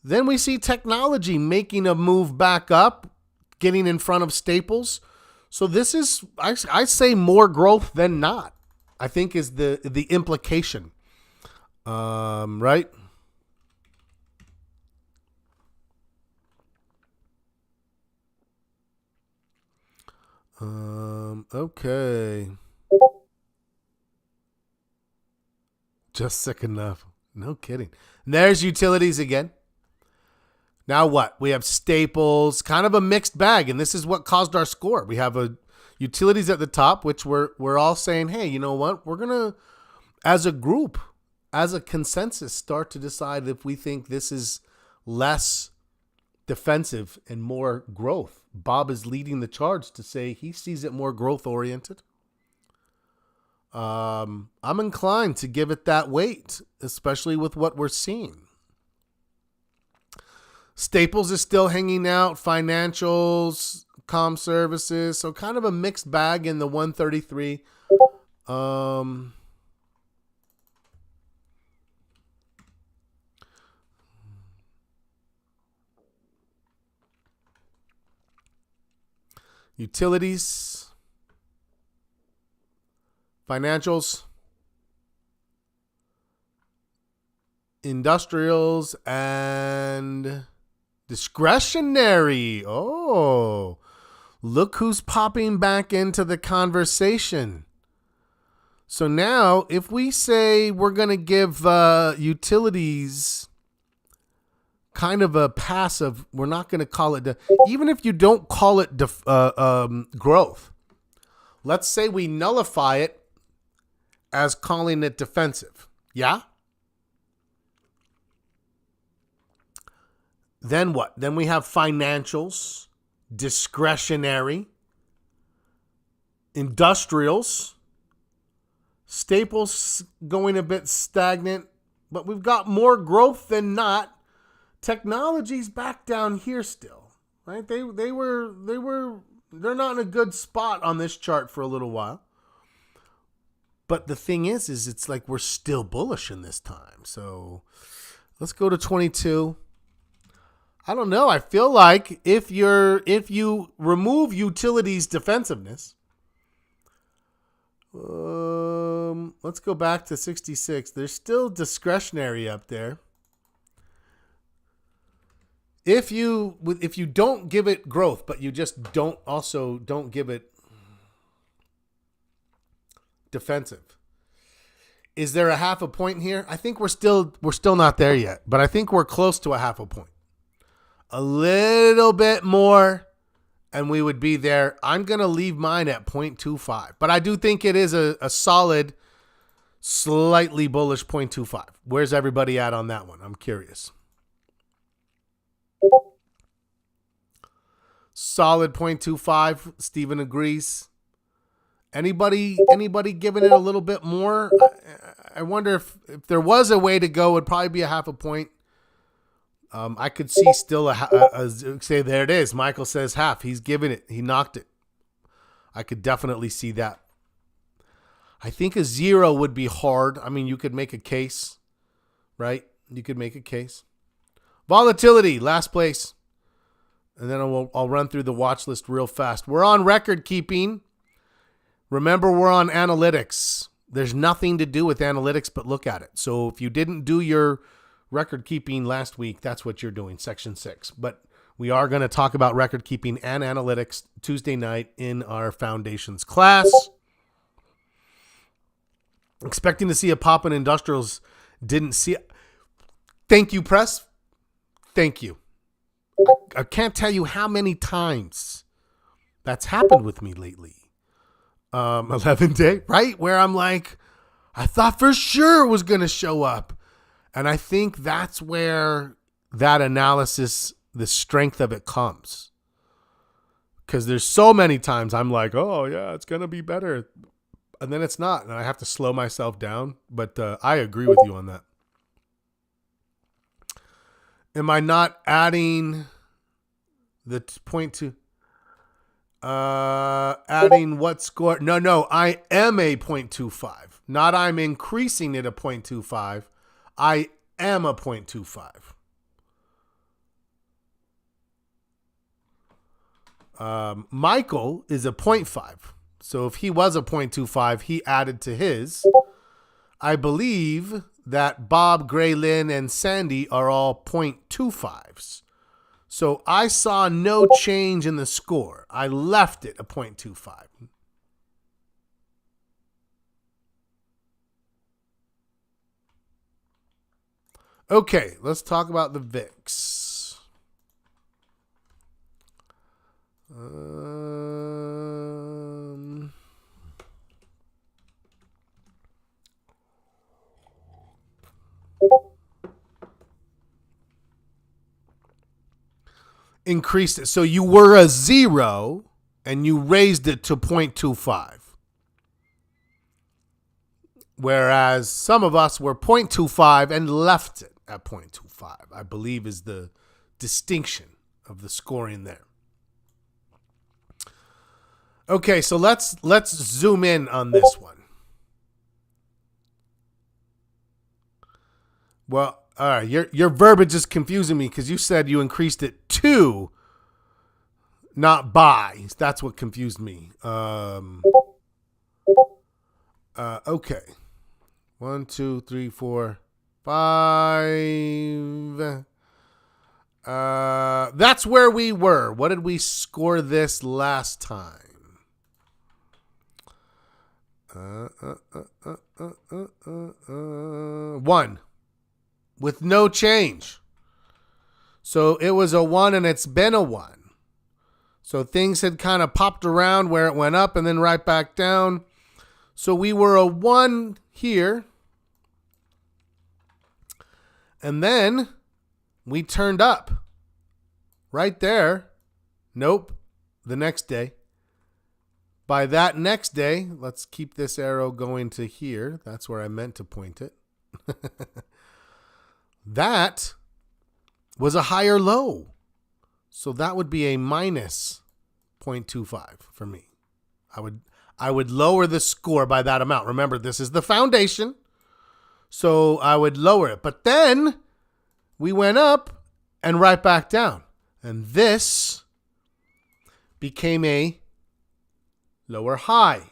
Then we see technology making a move back up, getting in front of staples. So this is, I say, more growth than not, I think, is the implication. Right? Okay. Just sick enough. No kidding. And there's utilities again. Now what? We have staples, kind of a mixed bag, and this is what caused our score. We have utilities at the top, which we're all saying, hey, you know what? We're gonna, as a group, as a consensus, start to decide if we think this is less defensive and more growth. Bob is leading the charge to say he sees it more growth oriented. I'm inclined to give it that weight, especially with what we're seeing. Staples is still hanging out, financials, comm services, so kind of a mixed bag in the 133. Utilities, financials, Industrials and discretionary. Oh, look who's popping back into the conversation. So now, if we say we're going to give utilities kind of a passive, we're not going to call it, even if you don't call it growth, let's say we nullify it as calling it defensive. Yeah? Then what? Then we have financials, discretionary, industrials, staples going a bit stagnant, but we've got more growth than not. Technology's back down here still, right? They're not in a good spot on this chart for a little while. But the thing is it's like we're still bullish in this time. So let's go to 22. I don't know. I feel like if you remove utilities defensiveness, let's go back to 66. There's still discretionary up there. If you don't give it growth, but you just don't give it defensive, is there a half a point here? I think we're still not there yet, but I think we're close to a half a point. A little bit more, and we would be there. I'm going to leave mine at 0.25, but I do think it is a solid, slightly bullish 0.25. Where's everybody at on that one? I'm curious. Solid 0.25. Steven agrees. Anybody giving it a little bit more? I wonder if there was a way to go, it'd probably be a half a point. I could see still say there it is. Michael says half. He's giving it. He knocked it. I could definitely see that. I think a 0 would be hard. I mean, you could make a case, right? You could make a case. Volatility, last place. And then I'll run through the watch list real fast. We're on record keeping. Remember, we're on analytics. There's nothing to do with analytics but look at it. So if you didn't do your record keeping last week, that's what you're doing, section 6. But we are going to talk about record keeping and analytics Tuesday night in our foundations class. Expecting to see a pop in industrials. Didn't see it. Thank you, press. Thank you. I can't tell you how many times that's happened with me lately. 11 day, right? Where I'm like, I thought for sure it was going to show up. And I think that's where that analysis, the strength of it comes. Because there's so many times I'm like, oh, yeah, it's going to be better. And then it's not. And I have to slow myself down. But I agree with you on that. Am I not adding the 0.2? Adding what score? No, I am a 0.25. Not I'm increasing it a 0.25. I am a 0.25. Michael is a 0.5. So if he was a 0.25, he added to his. I believe that Bob, Gray, Lynn, and Sandy are all 0.25s. So I saw no change in the score. I left it a 0.25. Okay, let's talk about the VIX. Increased it. So you were a 0 and you raised it to 0.25. Whereas some of us were 0.25 and left it at 0.25, I believe is the distinction of the scoring there. Okay, so let's zoom in on this one. Well, all right, your verbiage is confusing me because you said you increased it to, not by. That's what confused me. Okay. 1, 2, 3, 4. 5. That's where we were. What did we score this last time? 1 with no change. So it was a 1 and it's been a 1. So things had kind of popped around where it went up and then right back down. So we were a 1 here. And then we turned up right there. Nope. The next day. By that next day, let's keep this arrow going to here. That's where I meant to point it. That was a higher low. So that would be a minus 0.25 for me. I would lower the score by that amount. Remember, this is the foundation. So I would lower it. But then we went up and right back down. And this became a lower high.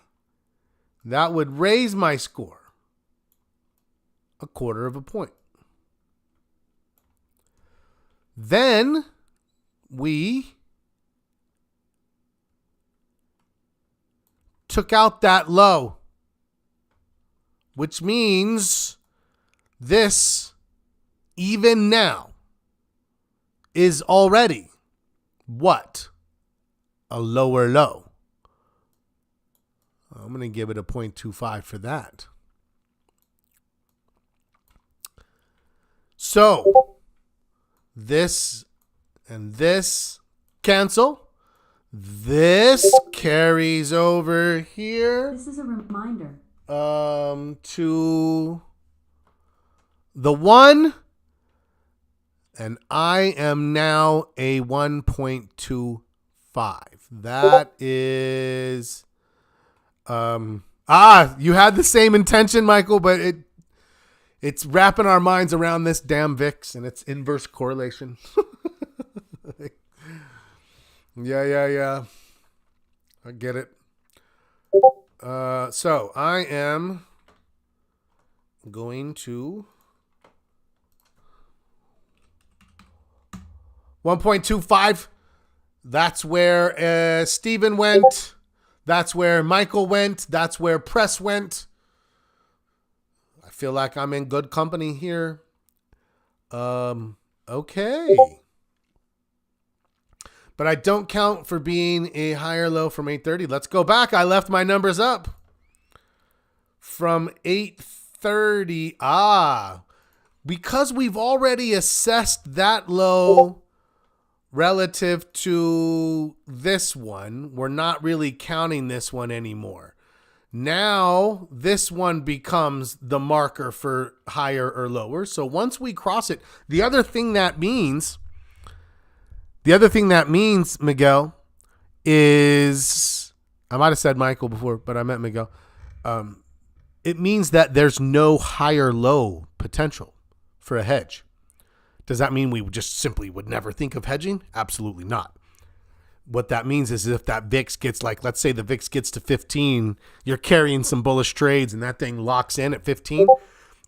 That would raise my score 1/4 of a point. Then we took out that low, which means this, even now, is already what? A lower low. I'm going to give it a 0.25 for that. So this and this cancel. This carries over here. This is a reminder. To the 1. And I am now a 1.25. That is... you had the same intention, Michael, but it's wrapping our minds around this damn VIX and its inverse correlation. Yeah. I get it. So I am going to 1.25. That's where Steven went. That's where Michael went. That's where Press went. I feel like I'm in good company here. Okay. But I don't count for being a higher low from 8:30. Let's go back. I left my numbers up. From 8:30. Because we've already assessed that low relative to this one, we're not really counting this one anymore. Now, this one becomes the marker for higher or lower. So once we cross it, the other thing that means, Miguel, is, I might have said Michael before, but I meant Miguel. It means that there's no higher low potential for a hedge. Does that mean we just simply would never think of hedging? Absolutely not. What that means is if that VIX gets, like, let's say the VIX gets to 15, you're carrying some bullish trades and that thing locks in at 15.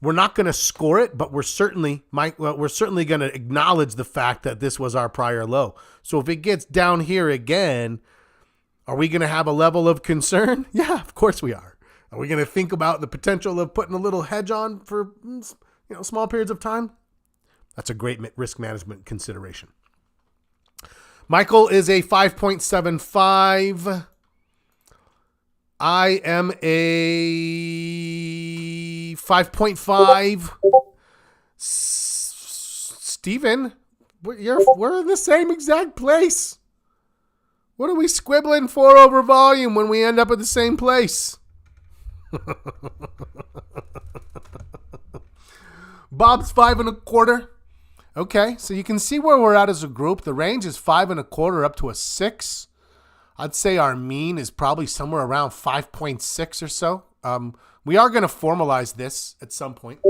We're not going to score it, but we're certainly going to acknowledge the fact that this was our prior low. So if it gets down here again, are we going to have a level of concern? Yeah, of course we are. Are we going to think about the potential of putting a little hedge on for small periods of time? That's a great risk management consideration. Michael is a 5.75. I am a 5.5. Steven, we're in the same exact place. What are we squibbling for over volume when we end up at the same place? Bob's 5.25. Okay, so you can see where we're at as a group. The range is 5.25 up to a 6. I'd say our mean is probably somewhere around 5.6 or so. We are going to formalize this at some point.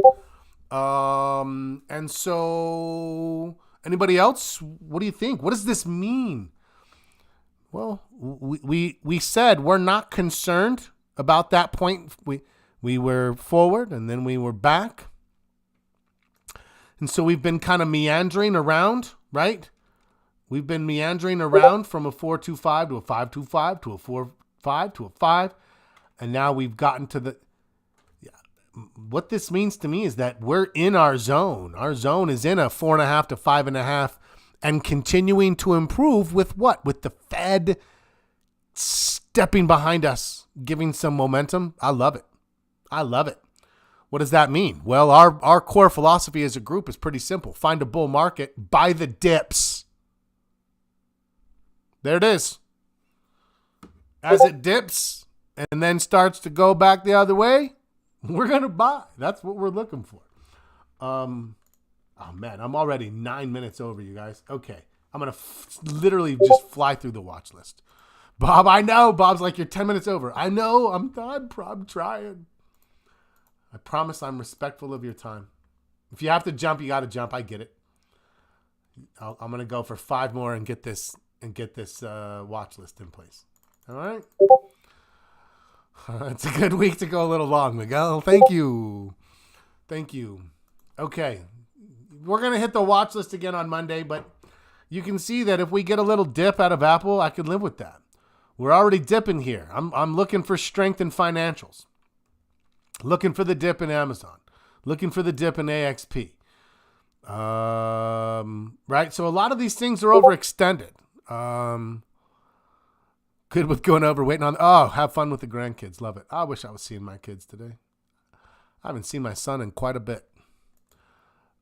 And so, anybody else? What do you think? What does this mean? Well, we said we're not concerned about that point. We were forward and then we were back. And so we've been kind of meandering around, right? We've been meandering around from a 4.25 to a 5.25 to a 4.5 to a 5. And now we've gotten to the... What this means to me is that we're in our zone. Our zone is in a 4.5 to 5.5 and continuing to improve with what? With the Fed stepping behind us, giving some momentum. I love it. I love it. What does that mean? Well, our core philosophy as a group is pretty simple. Find a bull market, buy the dips. There it is. As it dips and then starts to go back the other way, we're going to buy. That's what we're looking for. Oh, man, I'm already 9 minutes over, you guys. Okay, I'm going to literally just fly through the watch list. Bob, I know. Bob's like, you're 10 minutes over. I know. I'm trying. I promise I'm respectful of your time. If you have to jump, you got to jump. I get it. I'm going to go for 5 more and get this watch list in place. All right. It's a good week to go a little long, Miguel. Thank you. Okay. We're going to hit the watch list again on Monday, but you can see that if we get a little dip out of Apple, I could live with that. We're already dipping here. I'm looking for strength in financials. Looking for the dip in Amazon. Looking for the dip in AXP. Right? So a lot of these things are overextended. Good with going over, waiting on. Oh, have fun with the grandkids. Love it. I wish I was seeing my kids today. I haven't seen my son in quite a bit.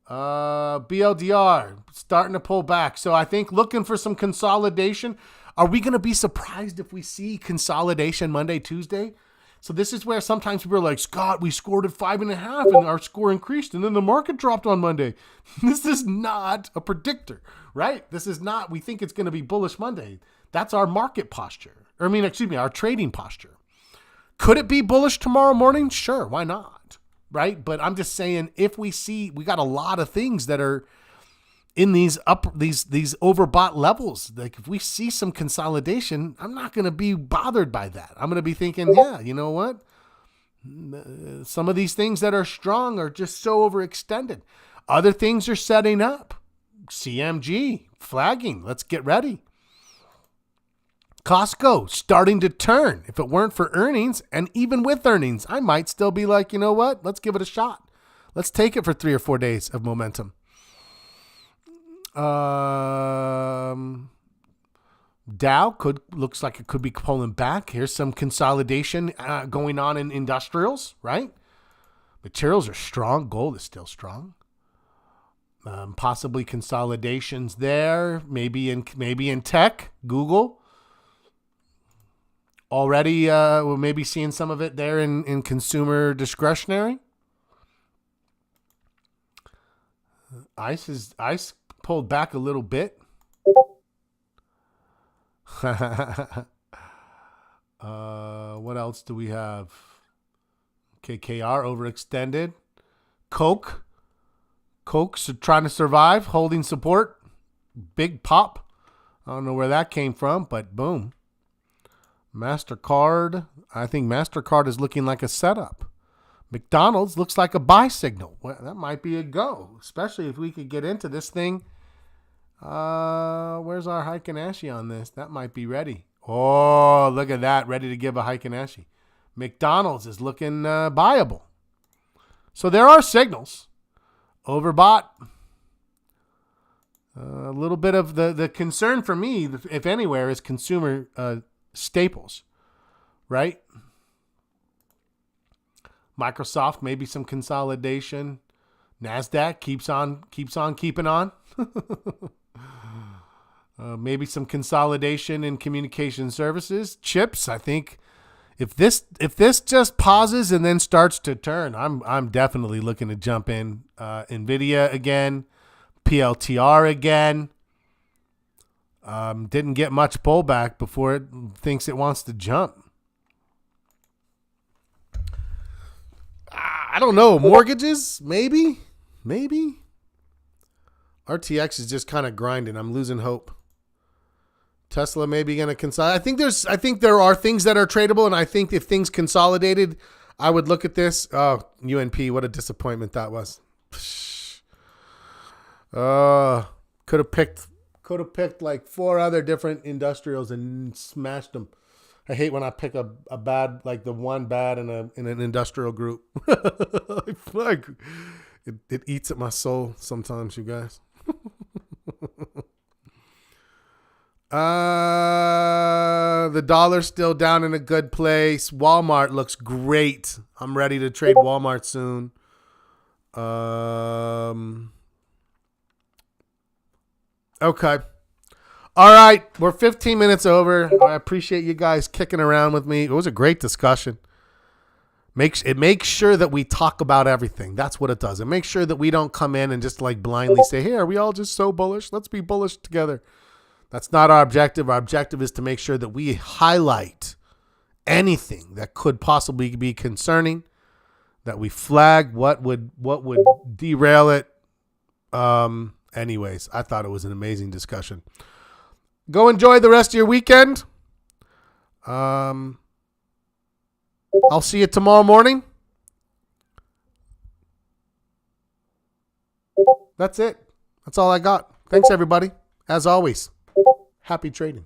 BLDR starting to pull back. So I think looking for some consolidation. Are we going to be surprised if we see consolidation Monday, Tuesday? So this is where sometimes people are like, Scott, we scored at 5.5 and our score increased and then the market dropped on Monday. This is not a predictor, right? This is not, we think it's going to be bullish Monday. That's our market posture. Our trading posture. Could it be bullish tomorrow morning? Sure, why not? Right? But I'm just saying, if we got a lot of things that are in these overbought levels. Like if we see some consolidation, I'm not going to be bothered by that. I'm going to be thinking, yeah, you know what? Some of these things that are strong are just so overextended. Other things are setting up. CMG flagging. Let's get ready. Costco starting to turn. If it weren't for earnings, and even with earnings, I might still be like, you know what? Let's give it a shot. Let's take it for 3 or 4 days of momentum. Dow looks like it could be pulling back. Here's some consolidation going on in industrials, right? Materials are strong. Gold is still strong. Possibly consolidations there. Maybe in tech, Google. Already, we're maybe seeing some of it there in consumer discretionary. ICE pulled back a little bit. What else do we have? KKR overextended. Coke's trying to survive, holding support. Big pop. I don't know where that came from, but boom. MasterCard. I think MasterCard is looking like a setup. McDonald's looks like a buy signal. Well, that might be a go, especially if we could get into this thing. Where's our Heikin-Ashi on this? That might be ready. Oh, look at that. Ready to give a Heikin-Ashi. McDonald's is looking buyable. So there are signals. Overbought. A little bit of the concern for me, if anywhere, is consumer staples, right? Microsoft, maybe some consolidation. NASDAQ keeps on keeping on. Maybe some consolidation in communication services. Chips, I think if this just pauses and then starts to turn, I'm definitely looking to jump in. Nvidia again, PLTR again. Didn't get much pullback before it thinks it wants to jump. I don't know. Mortgages, maybe. RTX is just kind of grinding. I'm losing hope. Tesla may be going to consolidate. I think there are things that are tradable, and I think if things consolidated, I would look at this. Oh, UNP, what a disappointment that was. Could have picked like 4 other different industrials and smashed them. I hate when I pick a bad, like the one bad in an industrial group. Like, it eats at my soul sometimes, you guys. The dollar's still down in a good place. Walmart looks great. I'm ready to trade Walmart soon. Okay. All right. We're 15 minutes over. I appreciate you guys kicking around with me. It was a great discussion. It makes sure that we talk about everything. That's what it does. It makes sure that we don't come in and just like blindly say, hey, are we all just so bullish? Let's be bullish together. That's not our objective. Our objective is to make sure that we highlight anything that could possibly be concerning, that we flag what would derail it. Anyways, I thought it was an amazing discussion. Go enjoy the rest of your weekend. I'll see you tomorrow morning. That's it. That's all I got. Thanks, everybody. As always, happy trading.